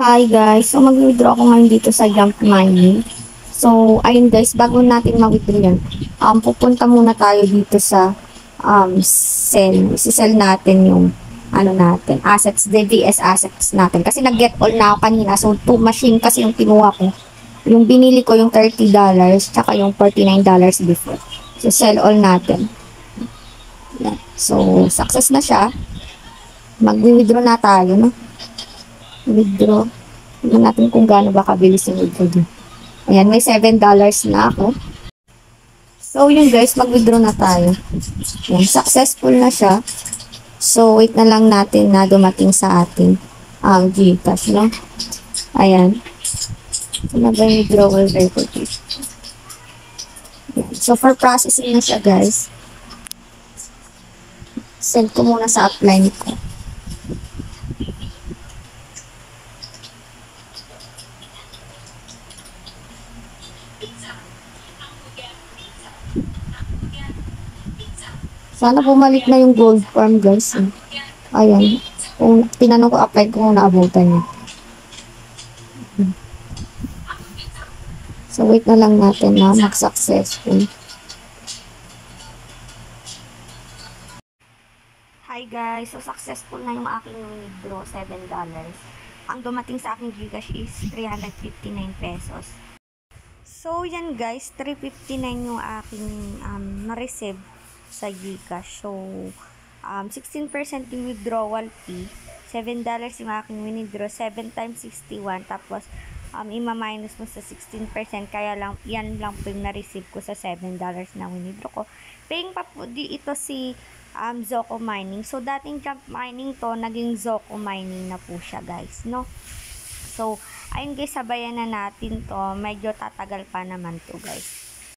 Hi guys, so mag-withdraw ako ngayon dito sa Jump Money. So, ayun guys, bago natin mag-withdraw yan, pupunta muna tayo dito sa sell. Isi-sell natin yung natin, assets, DVS assets natin. Kasi nag-get all na ako kanina. So, 2 machine kasi yung kinuha ko. Yung binili ko yung $30, tsaka yung $49 before. So, sell all natin. Yan. So, success na siya. Mag-withdraw na tayo, no? Withdraw. Tignan natin kung gaano ba kabilis yung withdraw din. Ayan, may $7 na ako. So, yun guys, mag-withdraw na tayo. Ayan, successful na siya. So, wait na lang natin na dumating sa ating Gcash, no? Ayan. Ito na ba yung withdrawal record? Ayan. So, for processing na siya, guys. Send ko muna sa upline ko. Sana bumalik na yung gold farm guys. Ayan. Kung tinanong ko apply ko kung naabutan niya. So wait na lang natin na mag-successful. Hi guys. So successful na yung aking withdraw, $7. Ang dumating sa aking Gcash is 359 pesos. So yan guys, 359 yung aking na-receive sa Gcash. So, 16% yung withdrawal fee. $7 yung aking withdraw. 7 times 61. Tapos, ima-minus mo sa 16%. Kaya lang, yan lang po yung na-receive ko sa $7 na withdraw ko. Paying pa po di ito si Zoco Mining. So, dating Jump Mining to, naging Zoco Mining na po siya guys, no? So, ayun guys, sabayan na natin to. Medyo tatagal pa naman to guys.